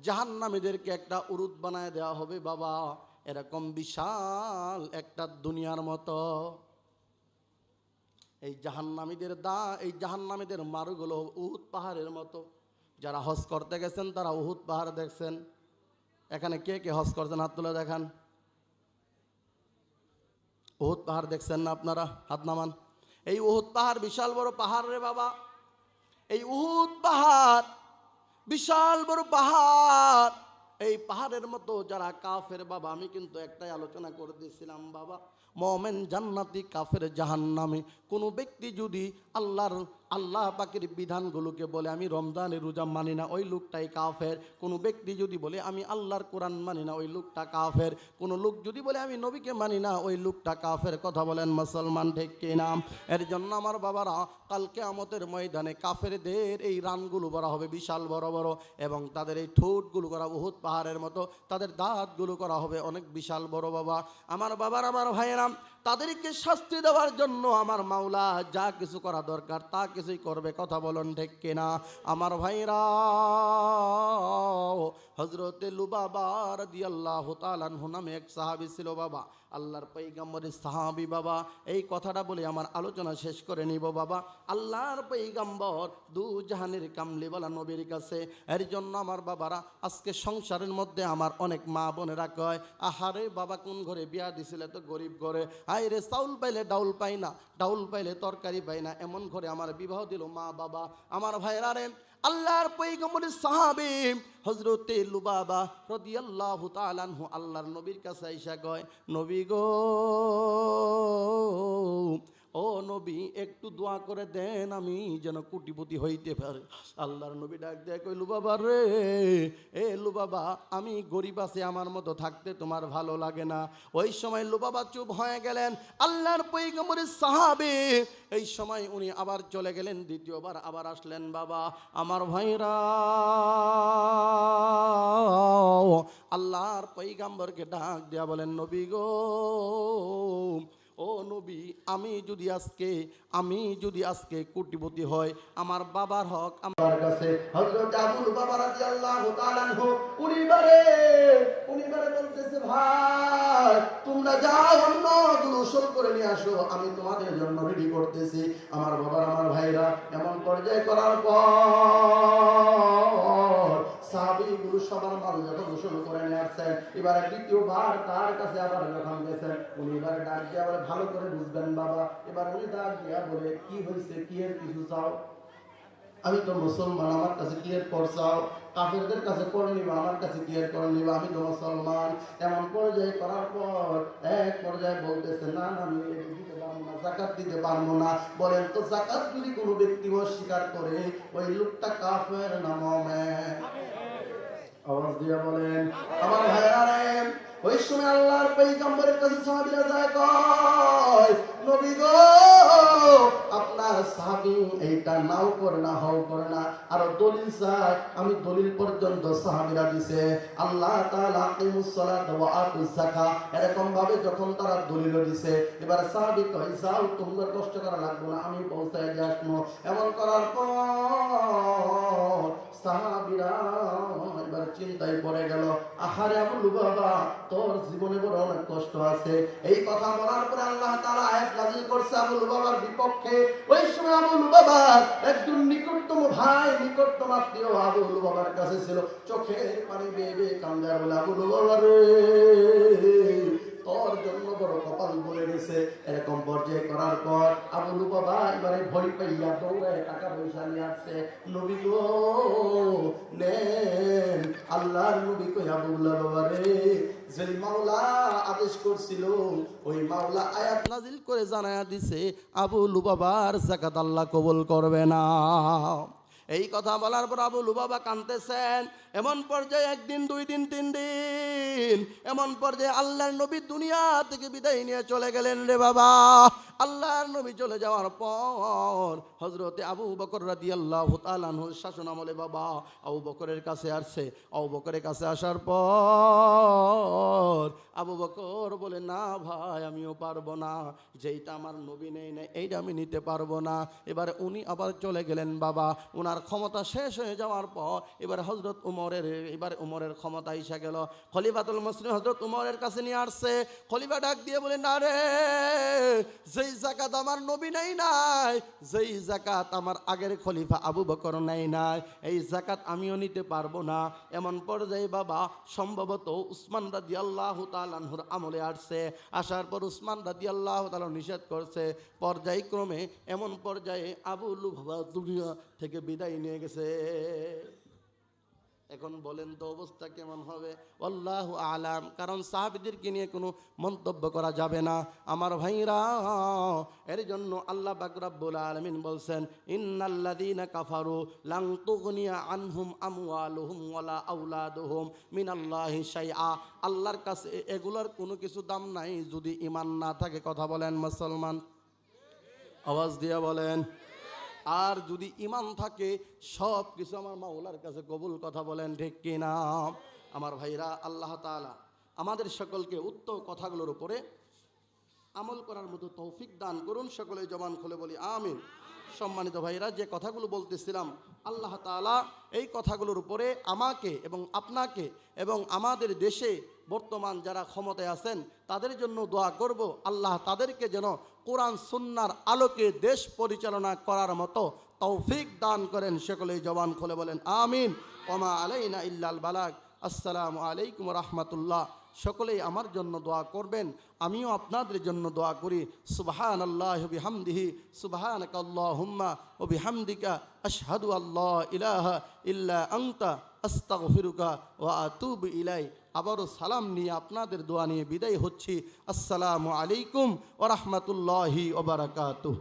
জাহান্নামীদেরকে একটা উরুত বানায় দেওয়া হবে বাবা, এরকম বিশাল একটা দুনিয়ার মতো। এই জাহান্নামীদের মারুগুলো উহুদ পাহাড়ের মতো। যারা হজ করতে গেছেন তারা উহুদ পাহাড় দেখছেন। এখানে কে কে হজ করছেন হাত তুলে দেখান। উহুদ পাহাড় দেখছেন না আপনারা? হাত নামান। এই উহুদ পাহাড় বিশাল বড় পাহাড় রে বাবা। এই উহুদ পাহাড় বিশাল বড় পাহাড়। এই পাহাড়ের মতো যারা কাফের বাবা, আমি কিন্তু একটাই আলোচনা করে দিয়েছিলাম বাবা, মুমিন জান্নাতি, কাফের জাহান্নামী। কোনো ব্যক্তি যদি আল্লাহ পাকের বিধানগুলোকে বলে আমি রমজানের রোজা মানি না, ওই লোকটাই কাফের। কোনো ব্যক্তি যদি বলে আমি আল্লাহর কোরআন মানি না, ওই লোকটা কাফের। কোনো লোক যদি বলে আমি নবীকে মানি না, ওই লোকটা কাফের। কথা বলেন মুসলমান, ঠিক কিনা? এর জন্য আমার বাবারা, কাল কিয়ামতের ময়দানে কাফেরদের এই রানগুলো করা হবে বিশাল বড় বড়, এবং তাদের এই ঠোঁটগুলো করা উহুদ পাহাড়ের মতো, তাদের দাঁতগুলো করা হবে অনেক বিশাল বড় বাবা। আমার বাবার, আমার ভাইয়েরা, তাদেরকে শাস্তি দেওয়ার জন্য আমার মাওলা যা কিছু করা দরকার তা কিছুই করবে। কথা বলেন ঠিক কিনা? আমার ভাইরা, হযরতে লুবাবা রাদিয়াল্লাহু তাআলা আনহু নামে এক সাহাবী ছিল বাবা, আল্লাহর পয়গম্বরের সাহাবী বাবা। এই কথাটা বলে আমার আলোচনা শেষ করে নিব বাবা। আল্লাহর পয়গম্বর দু জাহানের কামলিওয়ালা নবীর কাছে। এর জন্য আমার বাবারা, আজকে সংসারের মধ্যে আমার অনেক মা বোনেরা কয়, আহারে বাবা কোন ঘরে বিয়া দিছিলে তো গরিব ঘরে, আই রে চাউল পাইলে ডাউল পাই না, ডাউল পাইলে তরকারি পাই না, এমন ঘরে আমার বিবাহ দিল মা বাবা। আমার ভাইরা রে, আল্লাহর পয়গম্বরের সাহাবী হযরতে লুবাবা রাদিয়াল্লাহু তাআলা আনহু আল্লাহর নবীর কাছে আইসা কয়, নবী গো, ও নবী একটু দোয়া করে দেন আমি যেন কোটিপতি হইতে পারে। আল্লাহর নবী ডাক দেয় কই, লুবাবা রে, এ লুবাবা, আমি গরিব আছি, আমার মতো থাকতে তোমার ভালো লাগে না? ওই সময় লুবাবা চুপ হয়ে গেলেন। আল্লাহর পয়গম্বরের সাহাবী এই সময় উনি আবার চলে গেলেন, দ্বিতীয়বার আবার আসলেন বাবা। আমার ভাইরা, আল্লাহর পয়গম্বরকে ডাক দিয়া বলেন, নবী গো, ও নবী, আমি যদি আজকে কোটিপতি হয়, আমার বাবার হক আমার কাছে। হযরত আবু লুবাবা রাদিয়াল্লাহু তাআলা আনহু উনি বারে বলতেছে, ভাই তোমরা যাও অন্যগুলো উসুল করে নিয়ে আসো, আমি তোমাদের জন্য রেডি করতেছি। আমার বাবার, আমার ভাইরা, এমন পর্যায়ে করার পর সাহাবীগুলো সবার মাঝে যখন উসুল করে নিয়ে আসছেন, এবারে দ্বিতীয়বার তার কাছে আবার যখন গেছেন, উনি এবারে ডাক দিয়া বলে, ভালো করে বুঝবেন বাবা। এবার উনি ডাক দিয়া বলে, কি হয়েছে, কি এর কিছু চাও? আমি তো মুসলমান, আমার কাছে ক্লিয়ার করছাও, কাফেরদের কাছে করে নিবা, আমার কাছে ক্লিয়ার করে নিবা, আমি তো মুসলমান। এমন পর্যায়ে করার পর এক পর্যায়ে বলতেছে না না আমি এটা দিতে পারবো না, যাকাত দিতে পারবো না। বলেন তো যাকাত যদি কোনো ব্যক্তি অস্বীকার করে ওই লোকটা কাফের না মুমিন? আওয়াজ দিয়ে বলেন আমার ভাইরা রে। ওই সময় আল্লাহর পয়গম্বরের কাছে সাহাবীরা যায়, কয় নবী গো আপনার সাহাবী এইটা নাও করে না হও করে না, আরো দলিল চাই। আমি দলিল পর্যন্ত সাহাবীরা দিছে। আল্লাহ তাআলা আকিমুস সালাত ওয়া আতুজ যাকাত এরকম ভাবে যখন তারা দলিল দিছে, এবার সাহাবী কয় যাও তোমার কষ্ট করা লাগবে না, আমি পৌঁছায় দিয়ে আসবো। এমন করার পর সাহাবীরা এবার চিন্তায় পড়ে গেল, আহারে আবু লুবাবা তোর জীবনে বড় অনেক কষ্ট আছে। এই কথা বলার পরে আল্লাহ তাআলা আয়াত নাযিল করছে আবু লুবাবার বিপক্ষে। ওই সময় আবু লুবাবার একজন নিকটতম ভাই, নিকটতম আত্মীয় আবু লুবাবার কাছে ছিল। চোখের পানি বেয়ে বেয়ে কান্দে আর বলে, আবু লুবাবা রে তোর জন্য বড় কপাল বলে গেছে। এরকম পর্যায়ে করার পর আবু লুবাবা এবারে ভয় পাইয়া দৌড়ায় টাকা পয়সা নিয়ে আসছে। নবী গো নেন। আল্লাহর নবী কই আবু লুবাবা রে যে মাওলা আদেশ করছিল ওই মাওলা আয়াত নাজিল করে জানায়া দিছে আবু লুবাবার যাকাত আল্লাহ কবুল করবে না। এই কথা বলার পর আবু লুবাবা কাঁদতেছেন। এমন পর্যায়ে একদিন, দুই দিন, তিন দিন, এমন পর্যায়ে আল্লাহর নবী দুনিয়া থেকে বিদায় নিয়ে চলে গেলেন রে বাবা। আল্লাহর নবী চলে যাওয়ার পর হযরতে আবু বকর রাদিয়াল্লাহু তাআলা আনহুর শাসন আমলে বাবা আবু বকরের কাছে আসছে। আবু বকরের কাছে আসার পর আবু বকর বলে, না ভাই আমিও পারবো না, যেইটা আমার নবী নেই না এইটা আমি নিতে পারবো না। এবারে উনি আবার চলে গেলেন বাবা। ওনার ক্ষমতা শেষ হয়ে যাওয়ার পর এবারে হযরত উমরের ক্ষমতা এসে গেল। খলিফাতুল মুসলিম হযরত উমরের কাছে নিয়ে আসছে। খলিফা ডাক দিয়ে বলে, না রে যেই যাকাত আমার নবী নেই নাই, যেই যাকাত আমার আগের খলিফা আবু বকর নেই নাই, এই যাকাত আমিও নিতে পারবো না। এমন পর্যায়ে বাবা সম্ভবত উসমান রাদিয়াল্লাহু তাআলা আনহুর আমলে আসছে। আসার পর উসমান রাদিয়াল্লাহু তাআলা নিষেধ করছে। পর্যায়ক্রমে এমন পর্যায়ে আবু লুবাবা দুনিয়া থেকে বিদায় নিয়ে গেছে। এখন বলেন তো অবস্থা কেমন হবে? আল্লাহু আলাম। কারণ সাহাবীদেরকে নিয়ে কোনো মন্তব্য করা যাবে না আমার ভাইরা। এর জন্য আল্লাহ পাক রব্বুল আলামিন বলছেন, ইন্নাল্লাযীনা কাফারু লান তুগনিয়া আনহুম আমওয়ালুহুম ওয়ালা আওলাদুহুম মিনাল্লাহি শাইআ। আল্লাহর কাছে এগুলোর কোনো কিছু দাম নাই যদি ঈমান না থাকে। কথা বলেন মুসলমান, আওয়াজ দিয়ে বলেন। আর যদি ঈমান থাকে সব কিছু আমার মাওলার কাছে কবুল। কথা বলেন ঠিক কিনা আমার ভাইরা? আল্লাহ তাআলা আমাদের সকলকে উক্ত কথাগুলোর উপরে আমল করার মতো তৌফিক দান করুন। সকলে জবান খুলে বলি আমিন। সম্মানিত ভাইরা, যে কথাগুলো বলতেছিলাম আল্লাহ তাআলা এই কথাগুলোর উপরে আমাকে এবং আপনাকে এবং আমাদের দেশে বর্তমান যারা ক্ষমতায় আছেন তাদের জন্য দোয়া করব, আল্লাহ তাদেরকে যেন কোরআন সুন্নাহর আলোকে দেশ পরিচালনা করার মতো তৌফিক দান করেন। সকলেই জবান খুলে বলেন আমিন। ওমা আলাইনা ইল্লাল বালাগ। আসসালামু আলাইকুম রাহমাতুল্লাহ। সকলেই আমার জন্য দোয়া করবেন, আমিও আপনাদের জন্য দোয়া করি। সুবহানাল্লাহি ওয়া বিহামদিহি, সুবহানাকা আল্লাহুম্মা ওয়া বিহামদিকা, আশহাদু আল্লা ইলাহা ইল্লা আনতা, আস্তাগফিরুকা ওয়া আতুবু ইলাই। আবারও সালাম নিয়ে আপনাদের দোয়া নিয়ে বিদায় হচ্ছি। আসসালামু আলাইকুম ওয়া রাহমাতুল্লাহি ওয়া বারাকাতুহু।